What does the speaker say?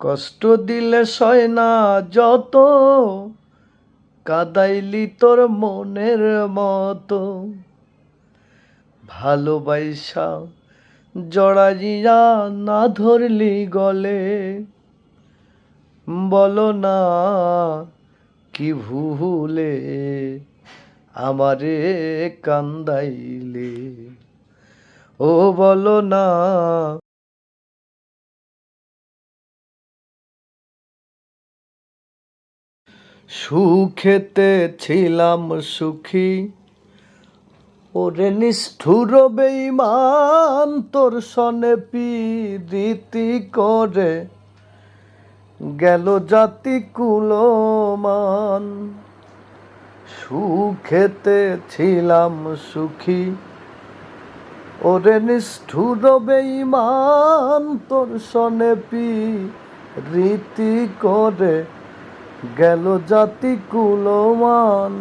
কষ্ট দিলে সয় না যত, কাদাইলি তোর মনের মতো। ভালোবাইসা জড়াইয়া না ধরলি গলে, বলো না কি ভুলে আমারে কান্দাইলে। ও বলো না। সুখেতে ছিলাম সুখী, ওরে নিষ্ঠুর বেঈমান তোর সনে প্রীতি করে গেল জাতি কুলমান। সুখেতে ছিলাম সুখী, ওরে নিষ্ঠুর বেঈমান তোর সনে প্রীতি করে গেল জাতি কুলমান।